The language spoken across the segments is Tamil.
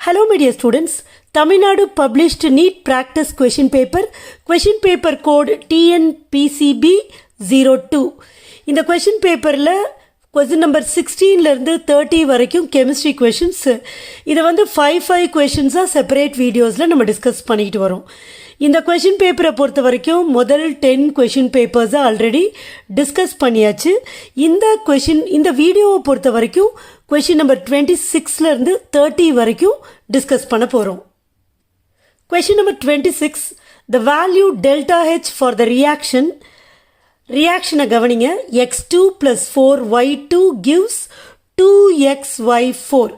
Hello, my dear students. Tamil Nadu published NEET practice question paper code TNPCB 02. இந்த question paperல question number 16ல இருந்து 30 வரைக்கும் chemistry questions. இதை வந்து 5 questions separate videosல நம்ம டிஸ்கஸ் பண்ணிட்டு வரோம். இந்த question paperரை பொறுத்த வரைக்கும் முதல் 10 question papers ஆல்ரெடி டிஸ்கஸ் பண்ணியாச்சு. இந்த வீடியோவை பொறுத்த வரைக்கும் question number 26ல இருந்து 30 வரைக்கும் டிஸ்கஸ் பண்ண போறோம். Question number 26, the value delta H for the reaction கவனிங்க, x2 plus 4y2 gives 2xy4.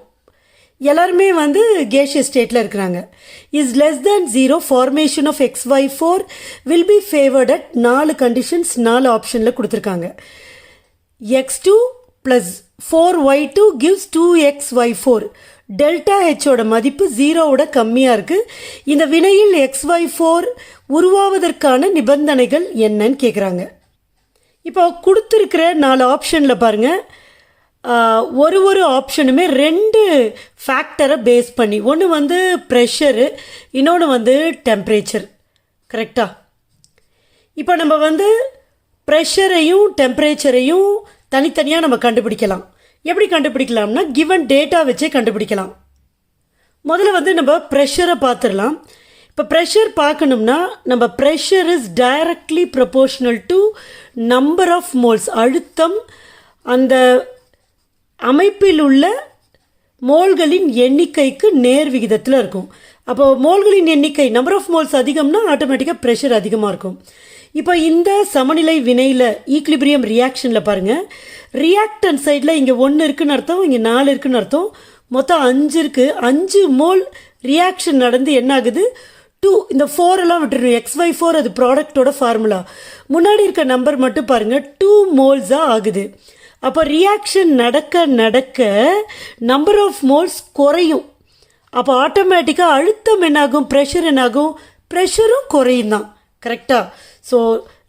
எல்லாருமே வந்து gaseous stateல இருக்கிறாங்க. is less than 0, formation of xy4 will be favored at 4 conditions 4 ஆப்ஷன்ல கொடுத்திருக்காங்க. x2 plus 4y2 gives 2xy4. Delta ஹெச்சோட மதிப்பு 0 கம்மியாக இருக்குது. இந்த வினையில் xy4 உருவாவதற்கான நிபந்தனைகள் என்னன்னு கேட்குறாங்க. இப்போ கொடுத்துருக்கிற 4 ஆப்ஷனில் பாருங்கள், ஒரு ஆப்ஷனுமே 2 ஃபேக்டரை பேஸ் பண்ணி, ஒன்று வந்து ப்ரெஷரு, இன்னொன்று வந்து டெம்பரேச்சர். கரெக்டாக? இப்போ நம்ம வந்து ப்ரெஷரையும் டெம்பரேச்சரையும் தனித்தனியாக நம்ம கண்டுபிடிக்கலாம். எப்படி கண்டுபிடிக்கலாம்னா கிவன் டேட்டா வச்சே கண்டுபிடிக்கலாம். முதல்ல வந்து நம்ம ப்ரெஷரை பார்த்துடலாம். இப்போ ப்ரெஷர் பார்க்கணும்னா நம்ம pressure is directly proportional to number of moles. அழுத்தம் அந்த அமைப்பில் உள்ள மோல்களின் எண்ணிக்கைக்கு நேர் விகிதத்தில் இருக்கும். அப்போது மோல்களின் எண்ணிக்கை நம்பர் ஆஃப் மோல்ஸ் அதிகம்னா ஆட்டோமேட்டிக்காக ப்ரெஷர் அதிகமாக இருக்கும். இப்போ இந்த சமநிலை வினையில் ஈக்லிபிரியம் ரியாக்ஷனில் பாருங்கள், ரியாக்டன் சைடில் இங்கே 1 இருக்குன்னு அர்த்தம், இங்கே 4 இருக்குன்னு அர்த்தம், மொத்தம் 5 இருக்குது. 5 மோல் ரியாக்ஷன் நடந்து என்ன ஆகுது, 2. இந்த 4 எல்லாம் விட்டுருணும், xy4 அது ப்ராடக்டோட ஃபார்முலா. முன்னாடி இருக்க நம்பர் மட்டும் பாருங்கள், 2 மோல்ஸாக ஆகுது. அப்போ ரியாக்ஷன் நடக்க நம்பர் ஆஃப் மோல்ஸ் குறையும். அப்போ ஆட்டோமேட்டிக்காக அழுத்தம் என்னாகும், ப்ரெஷர் என்னாகும், ப்ரெஷரும் குறையும் தான். கரெக்டாக? ஸோ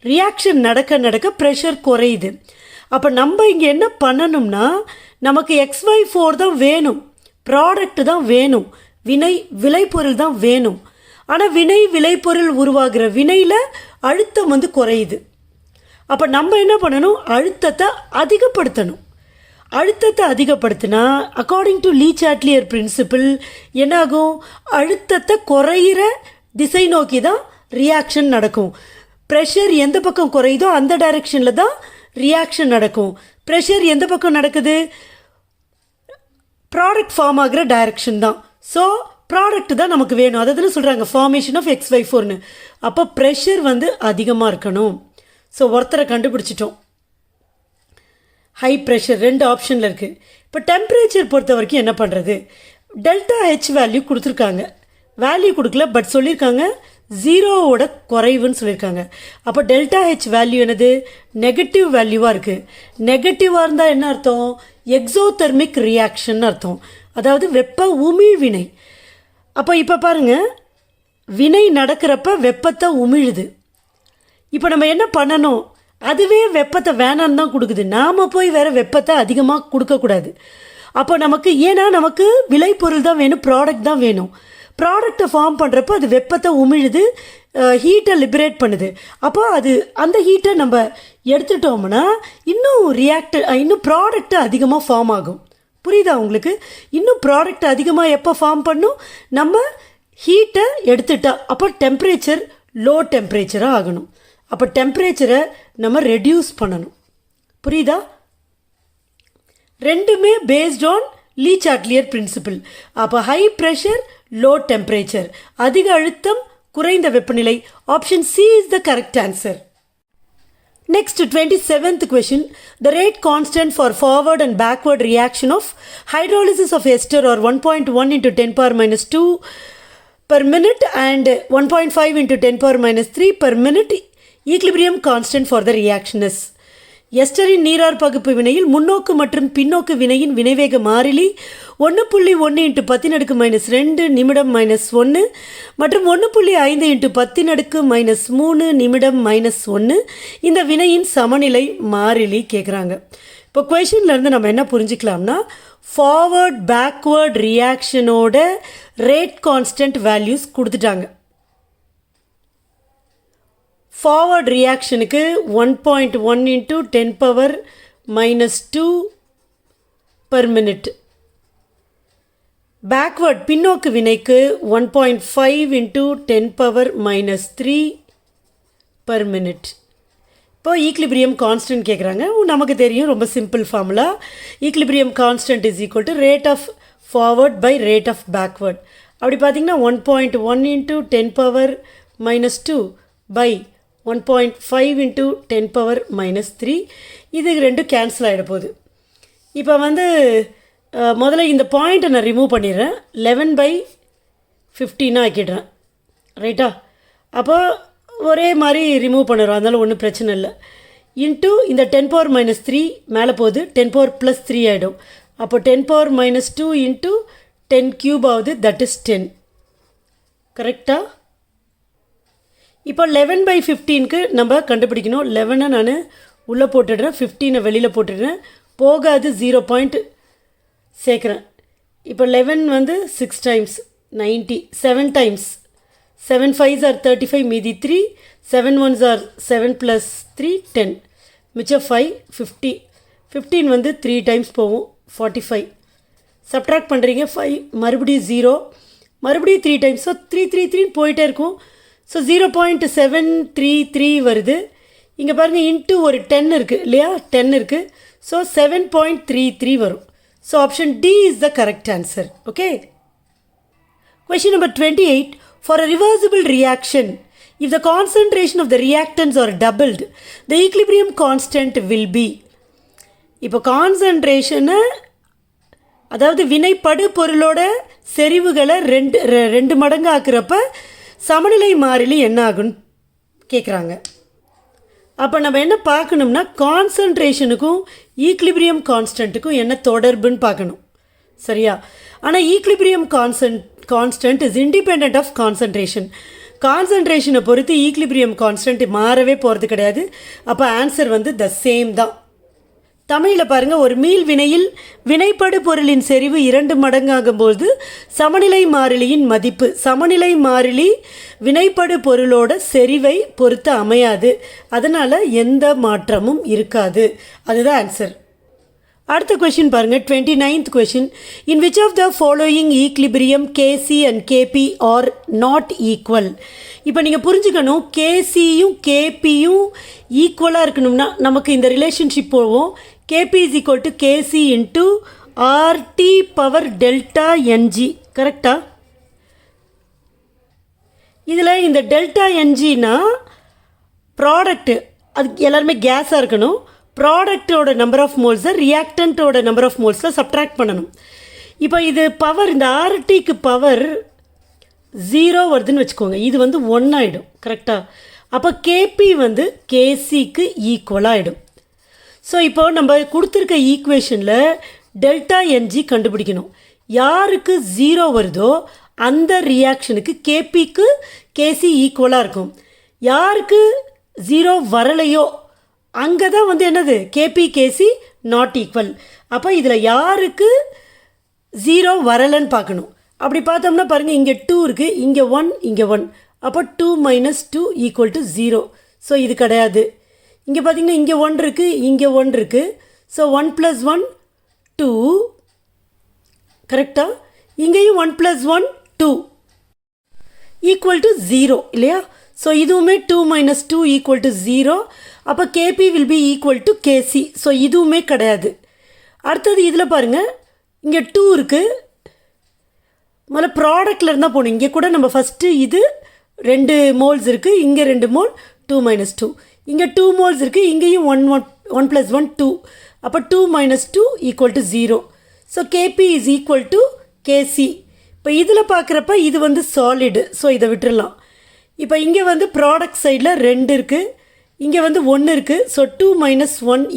ரியாக்ஷன் நடக்க ப்ரெஷர் குறையுது. அப்போ நம்ம இங்கே என்ன பண்ணணும்னா, நமக்கு xy4 தான் வேணும், ப்ராடக்ட் தான் வேணும், விளைபொருள் தான் வேணும். ஆனால் விளைபொருள் உருவாகிற வினையில் அழுத்தம் வந்து குறையுது. அப்போ நம்ம என்ன பண்ணணும், அழுத்தத்தை அதிகப்படுத்தணும். அழுத்தத்தை அதிகப்படுத்தினா அக்கார்டிங் டு லீ சாட்லியர் பிரின்சிபிள் என்னாகும், அழுத்தத்தை குறையிற திசை நோக்கி தான் ரியாக்ஷன் நடக்கும். ப்ரெஷர் எந்த பக்கம் குறையுதோ அந்த டைரெக்ஷனில் தான் ரியாக்ஷன் நடக்கும். ப்ரெஷர் எந்த பக்கம் நடக்குது, ப்ராடக்ட் ஃபார்ம் ஆகிற டைரெக்ஷன் தான். ஸோ ப்ராடக்ட் தான் நமக்கு வேணும். அதை தானே சொல்கிறாங்க ஃபார்மேஷன் ஆஃப் xy4ன்னு. அப்போ ப்ரெஷர் வந்து அதிகமாக இருக்கணும். ஸோ ஒருத்தரை கண்டுபிடிச்சிட்டோம். ஹை ப்ரெஷர் 2 ஆப்ஷனில் இருக்குது. இப்போ டெம்பரேச்சர் பொறுத்த வரைக்கும் என்ன பண்ணுறது, டெல்டா ஹெச் வேல்யூ கொடுத்துருக்காங்க, வேல்யூ கொடுக்கல, பட் சொல்லியிருக்காங்க 0வோட குறைவுன்னு சொல்லியிருக்காங்க. அப்போ டெல்டா ஹெச் வேல்யூ என்னது, நெகட்டிவ் வேல்யூவாக இருக்குது. நெகட்டிவாக இருந்தால் என்ன அர்த்தம், எக்ஸோதெர்மிக் ரியாக்ஷன் அர்த்தம், அதாவது வெப்ப உமிழ்வினை. அப்போ இப்போ பாருங்கள், வினை நடக்கிறப்ப வெப்பத்தை உமிழுது. இப்போ நம்ம என்ன பண்ணணும், அதுவே வெப்பத்தை வேணான்னு தான் கொடுக்குது, நாம் போய் வேறு வெப்பத்தை அதிகமாக கொடுக்கக்கூடாது. அப்போ நமக்கு விளைபொருள் தான் வேணும், ப்ராடக்ட் தான் வேணும். ப்ராடக்டை ஃபார்ம் பண்ணுறப்போ அது வெப்பத்தை உமிழுது, ஹீட்டை லிபரேட் பண்ணுது. அப்போ அந்த ஹீட்டை நம்ம எடுத்துட்டோம்னா இன்னும் ப்ராடக்ட் அதிகமாக ஃபார்ம் ஆகும். புரியுதா உங்களுக்கு? இன்னும் ப்ராடக்ட் அதிகமாக எப்போ ஃபார்ம் பண்ணும், நம்ம ஹீட்டை எடுத்துட்டா. அப்போ டெம்பரேச்சர் லோ டெம்பரேச்சராக ஆகணும். அப்போ டெம்பரேச்சரை நம்ம ரெடியூஸ் பண்ணணும். புரியுதா? ரெண்டுமே பேஸ்ட் ஆன் லீ சாட்லியர் பிரின்சிபிள். அப்போ ஹை ப்ரெஷர் லோ டெம்பரேச்சர், அதிக அழுத்தம் குறைந்த வெப்பநிலை. Option C is the correct answer. Next, 27th question. The rate constant for forward and backward reaction of hydrolysis of ester are 1.1 into 10 power minus 2 per minute and 1.5 into 10 power minus 3 per minute. Equilibrium constant for the reaction is. எஸ்டரின் நீரார் பகுப்பு வினையில் முன்னோக்கு மற்றும் பின்னோக்கு வினையின் வினைவேக மாறிலி 1.1 into 10⁻⁻2 நிமிடம் -1 மற்றும் 1.5 into 10⁻⁻3 நிமிடம் -1 இந்த வினையின் சமநிலை மாறிலி கேட்குறாங்க. இப்போ கொஷின்லேருந்து நம்ம என்ன புரிஞ்சுக்கலாம்னா, ஃபார்வர்ட் பேக்வேர்ட் ரியாக்ஷனோட ரேட் கான்ஸ்டன்ட் வேல்யூஸ் கொடுத்துட்டாங்க. ஃபார்வர்ட் ரியாக்ஷனுக்கு 1.1 இன்ட்டு 10⁻⁻2 per minute. பேக்வேர்ட் பின்னோக்கு வினைக்கு 1.5 இன்ட்டு 10⁻⁻3 per minute. இப்போ ஈக்லிபிரியம் கான்ஸ்டன்ட் கேட்குறாங்க. நமக்கு தெரியும், ரொம்ப simple formula. Equilibrium constant is equal to rate of forward by rate of backward. அப்படி பார்த்தீங்கன்னா 1.1 இன்ட்டு 10⁻⁻2 பை 1.5 இன்ட்டு 10⁻⁻3. இது ரெண்டும் கேன்சல் ஆகிட போகுது. இப்போ வந்து முதல்ல இந்த பாயிண்ட்டை நான் ரிமூவ் பண்ணிடுறேன். 11/15 ஆக்கிடுறேன். ரைட்டா? அப்போ ஒரே மாதிரி ரிமூவ் பண்ணுறோம், அதனால ஒன்றும் பிரச்சனை இல்லை. இன்ட்டு இந்த 10⁻⁻3 மேலே போகுது, 10⁻+3 ஆகிடும். அப்போ 10⁻⁻2 இன்ட்டு 10³ ஆகுது, தட் இஸ் 10. கரெக்டா? இப்போ 11/15க்கு நம்ம கண்டுபிடிக்கணும். 11 நான் உள்ளே போட்டுடுறேன், 15 வெளியில் போட்டுடுறேன், போகாது 0 பாயிண்ட் சேர்க்குறேன். இப்போ 11 வந்து 6 டைம்ஸ் 90, 7 டைம்ஸ் 7 5s are 35, மீதி 3, 7 1s are 7 + 3 10, மிச்சம் 5 50. 15 வந்து 3 டைம்ஸ் போகும், 45. சப்ட்ராக்ட் பண்ணுறீங்க, 5 மறுபடியும் 0, மறுபடியும் 3 டைம்ஸ். ஸோ 3 3 3 போயிட்டே இருக்கும். ஸோ 0.733 வருது. இங்கே பாருங்கள், இன்ட்டு ஒரு 10 இருக்குது இல்லையா? 10 இருக்குது. ஸோ 7.33 வரும். So option D is the correct answer. Okay. Question number 28. For a reversible reaction, if the concentration of the reactants are doubled, the equilibrium constant will be. இப்போ கான்சன்ட்ரேஷனை, அதாவது வினைப்படு பொருளோட செறிவுகளை ரெண்டு மடங்கு ஆக்குறப்ப சமநிலை மாறிலி என்ன ஆகுன்னு கேட்குறாங்க. அப்போ நம்ம என்ன பார்க்கணும்னா, கான்சன்ட்ரேஷனுக்கும் ஈக்லிபிரியம் கான்ஸ்டன்ட்டுக்கும் என்ன தொடர்புன்னு பார்க்கணும். சரியா? ஆனால் equilibrium constant is independent of concentration. கான்சன்ட்ரேஷனை பொறுத்து ஈக்லிபிரியம் கான்ஸ்டன்ட் மாறவே போகிறது கிடையாது. அப்போ ஆன்சர் வந்து த சேம் தான். தமிழில் பாருங்கள், ஒரு மீள் வினையில் வினைப்படு பொருளின் செறிவு 2 மடங்காகும்போது சமநிலை மாறிலியின் மதிப்பு, சமநிலை மாறிலி வினைப்படு பொருளோட செறிவை பொறுத்து அமையாது, அதனால் எந்த மாற்றமும் இருக்காது. அதுதான் ஆன்சர். அடுத்த கொஷின் பாருங்கள், 29th question. In which of the following equilibrium KC and KP are not equal? இப்போ நீங்கள் புரிஞ்சுக்கணும், KCயும் KPயும் ஈக்குவலாக இருக்கணும்னா நமக்கு இந்த ரிலேஷன்ஷிப் போவோம். KP is equal to KC into RT⁻∆NG. கரெக்டா? இதில் இந்த ∆NGனா ப்ராடக்ட்டு, அது எல்லாருமே கேஸாக இருக்கணும். ப்ராடக்டோட நம்பர் ஆஃப் மோல்ஸை ரியாக்டண்ட்டோட நம்பர் ஆஃப் மோல்ஸில் சப்ட்ராக்ட் பண்ணணும். இப்போ இது பவர், இந்த RTக்கு பவர் 0 வருதுன்னு வச்சுக்கோங்க, இது வந்து 1 ஆகிடும். கரெக்டாக? அப்போ KP வந்து KCக்கு ஈக்குவலாக ஆகிடும். ஸோ இப்போ நம்ம கொடுத்துருக்க ஈக்குவேஷனில் ∆NG கண்டுபிடிக்கணும். யாருக்கு 0 வருதோ அந்த ரியாக்ஷனுக்கு KPக்கு KC ஈக்குவலாக இருக்கும். யாருக்கு 0 வரலையோ அங்கே தான் வந்து என்னது, KP KC நாட் ஈக்குவல். அப்போ இதில் யாருக்கு 0 வரலைன்னு பார்க்கணும். அப்படி பார்த்தோம்னா பாருங்கள், இங்கே 2 இருக்குது, இங்கே 1, இங்கே 1. அப்போ 2 - 2 = 0. ஸோ இது கிடையாது. இங்கே பார்த்தீங்கன்னா இங்கே 1 இருக்குது, இங்கே 1 இருக்குது. ஸோ 1 + 1 2. கரெக்டாக? இங்கேயும் 1 + 1 2 = 0 இல்லையா? ஸோ இதுவுமே 2 - 2 = 0. அப்போ KP will be equal to KC. So இதுவுமே கிடையாது. அடுத்தது இதில் பாருங்கள், இங்கே 2 இருக்குது. முதல்ல ப்ராடக்டில் இருந்தால் போகணும். இங்கே கூட நம்ம ஃபஸ்ட்டு இது 2 மோல்ஸ் இருக்குது, இங்கே 2 மோல், 2 - 2. இங்கே 2 மோல்ஸ் இருக்குது, இங்கேயும் 1 + 1 2. அப்போ 2 - 2 = 0. So KP is equal to KC. இப்போ இதில் பார்க்குறப்ப இது வந்து சாலிடு, ஸோ இதை விட்டுடலாம். இப்போ இங்கே வந்து ப்ராடக்ட் சைடில் 2 இருக்குது, இங்கே வந்து 1 இருக்குது. ஸோ 2 - 1 =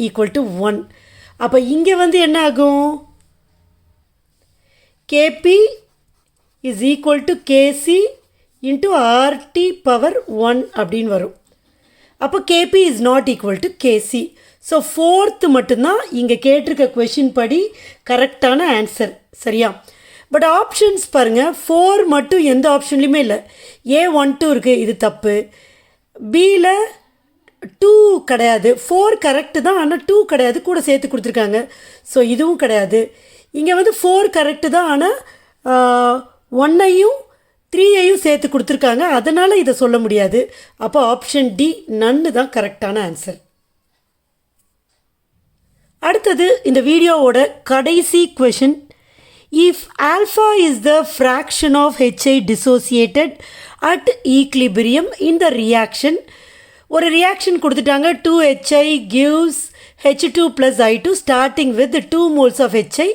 1. அப்போ இங்கே வந்து என்ன ஆகும், KP is equal to KC into RT⁻1 அப்படின்னு வரும். அப்போ KP is not equal to KC. So fourth மட்டும்தான் இங்கே கேட்டிருக்க கொஷின் படி கரெக்டான ஆன்சர். சரியா? பட் ஆப்ஷன்ஸ் பாருங்கள், 4 மட்டும் எந்த ஆப்ஷன்லையுமே இல்லை. A12 இருக்குது, இது தப்பு. பியில் 2 கிடையாது. 4 கரெக்டு தான், ஆனால் 2 கிடையாது, கூட சேர்த்து கொடுத்துருக்காங்க. ஸோ இதுவும் கிடையாது. இங்கே வந்து 4 கரெக்டு தான், ஆனால் 1ஐயும் 3ஐயும் சேர்த்து கொடுத்துருக்காங்க. அதனால் இதை சொல்ல முடியாது. அப்போ ஆப்ஷன் டி நன்னு தான் கரெக்டான ஆன்சர். அடுத்தது இந்த வீடியோவோட கடைசி question. If alpha is the fraction of HI dissociated at equilibrium இந்த ரியாக்ஷன், ஒரு ரியாக்ஷன் கொடுத்துட்டாங்க. 2HI gives H2 plus I2 starting with 2 moles of HI,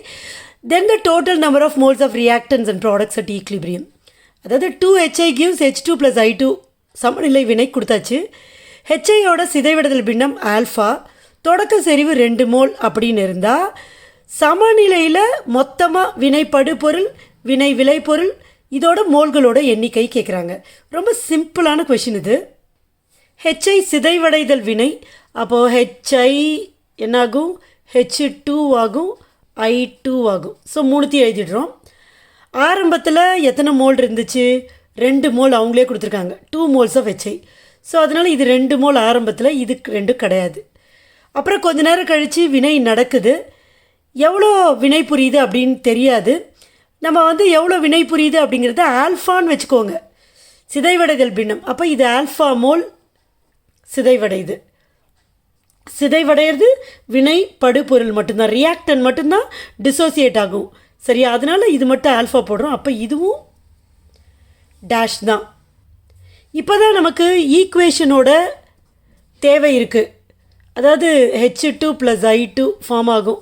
then the total number of moles of reactants and products at equilibrium. அதாவது 2HI gives H2 plus I2 சமநிலை வினை கொடுத்தாச்சு. ஹெச்ஐயோட சிதைவடைதல் பின்னம் ஆல்ஃபா, தொடக்க செறிவு 2 மோல் அப்படின்னு இருந்தால் சமநிலையில் மொத்தமாக வினைப்படு பொருள், வினை விளைபொருள், இதோட மோல்களோட எண்ணிக்கை கேட்குறாங்க. ரொம்ப சிம்பிளான கொஷின் இது. ஹெச்ஐ சிதைவடைதல் வினை, அப்போது ஹெச்ஐ என்னாகும்? H2 ஆகும், I2 ஆகும். ஸோ 3 எழுதிடுறோம். ஆரம்பத்தில் எத்தனை மோல் இருந்துச்சு? 2 மோல் அவங்களே கொடுத்துருக்காங்க, 2 moles of HI. ஸோ அதனால் இது 2 மோல் ஆரம்பத்தில், இது 2 கிடையாது. அப்புறம் கொஞ்ச நேரம் கழித்து வினை நடக்குது. எவ்வளோ வினை புரியுது அப்படின்னு தெரியாது. நம்ம வந்து எவ்வளோ வினை புரியுது அப்படிங்கிறத ஆல்ஃபான்னு வச்சுக்கோங்க, சிதைவடைதல் பின்னம். அப்போ இது ஆல்ஃபா மோல் சிதைவடையுது. சிதைவடைகிறது வினை படுபொருள் மட்டும்தான், ரியாக்டன் மட்டும்தான் டிசோசியேட் ஆகும். சரியா? அதனால் இது மட்டும் ஆல்ஃபா போடுறோம். அப்போ இதுவும் டேஷ் தான். இப்போ தான் நமக்கு ஈக்குவேஷனோட தேவை இருக்குது. அதாவது H2 plus I2 ஃபார்ம் ஆகும்,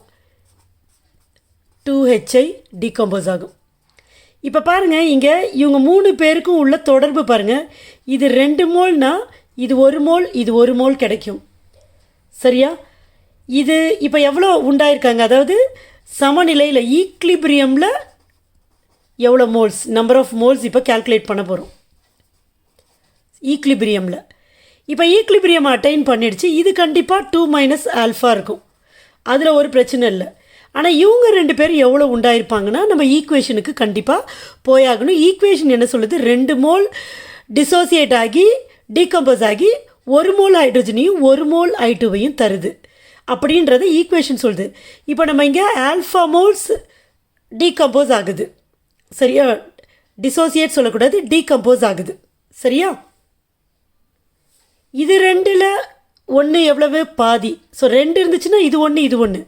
2HI டீகம்போஸ் ஆகும். இப்போ பாருங்கள், இங்கே இவங்க 3 பேருக்கும் உள்ள தொடர்பு பாருங்கள். இது 2 மோல்னா இது 1 மோல், இது 1 மோல் கிடைக்கும். சரியா? இது இப்போ எவ்வளோ உண்டாயிருக்காங்க? அதாவது சமநிலையில் ஈக்லிபிரியமில் எவ்வளோ மோல்ஸ், நம்பர் ஆஃப் மோல்ஸ் இப்போ கேல்குலேட் பண்ண போகிறோம் ஈக்லிபிரியமில். இப்போ ஈக்லிபிரியம் அட்டைன் பண்ணிடுச்சு. இது கண்டிப்பாக 2 மைனஸ் ஆல்ஃபா இருக்கும், அதில் ஒரு பிரச்சனை இல்லை. ஆனால் இவங்க 2 பேரும் எவ்வளோ உண்டாயிருப்பாங்கன்னா நம்ம ஈக்குவேஷனுக்கு கண்டிப்பாக போயாகணும். ஈக்குவேஷன் என்ன சொல்லுது? 2 மோல் டிசோசியேட் ஆகி டீகம்போஸ் ஆகி 1 மோல் ஹைட்ரஜனையும் 1 மோல் I2வையும் தருது அப்படின்றத ஈக்குவேஷன் சொல்லுது. இப்போ நம்ம இங்கே ஆல்ஃபா மோல்ஸ் டீகம்போஸ் ஆகுது. சரியா? டிசோசியேட் சொல்லக்கூடாது, டீகம்போஸ் ஆகுது. சரியா? இது 2ல் 1 எவ்வளவு? பாதி. ஸோ 2 இருந்துச்சுன்னா இது 1, இது 1.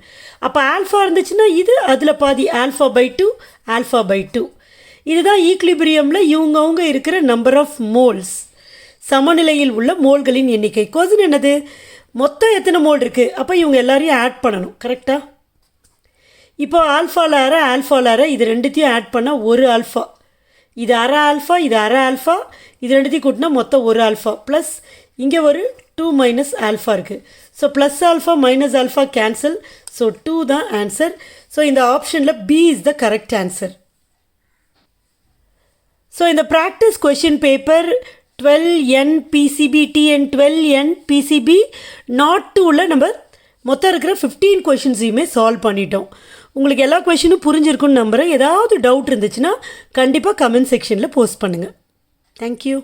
அப்போ ஆல்ஃபா இருந்துச்சுன்னா இது அதில் பாதி, ஆல்ஃபா பை 2, ஆல்ஃபா பை 2. இதுதான் ஈக்லிபிரியமில் இவங்கவுங்க இருக்கிற நம்பர் ஆஃப் மோல்ஸ், சமநிலையில் உள்ள மோல்களின் எண்ணிக்கை. கொஸ்டின் என்னது? மொத்தம் எத்தனை மோல் இருக்குது? அப்போ இவங்க எல்லாரையும் ஆட் பண்ணணும். கரெக்டாக? இப்போ ஆல்ஃபாவில் அரை, ஆல்ஃபாவில் அரை, இது 2த்தையும் ஆட் பண்ணால் 1 ஆல்ஃபா. இது அரை ஆல்ஃபா, இது அரை ஆல்ஃபா, இது 2த்தையும் கூட்டினா மொத்தம் 1 ஆல்ஃபா. ப்ளஸ் இங்கே ஒரு 2 மைனஸ் ஆல்ஃபா இருக்குது. So plus alpha minus alpha cancel. So 2 தான் ஆன்சர். ஸோ இந்த ஆப்ஷனில் B is the correct answer. So இந்த practice question paper 12N PCB TN 12N PCB not 2ல் நம்ம மொத்தம் இருக்கிற 15 கொஷின்ஸையுமே சால்வ் பண்ணிட்டோம். உங்களுக்கு எல்லா கொஷினும் புரிஞ்சிருக்குன்னு நம்புகிறேன். ஏதாவது டவுட் இருந்துச்சுன்னா கண்டிப்பாக கமெண்ட் செக்ஷனில் போஸ்ட் பண்ணுங்கள். தேங்க்யூ.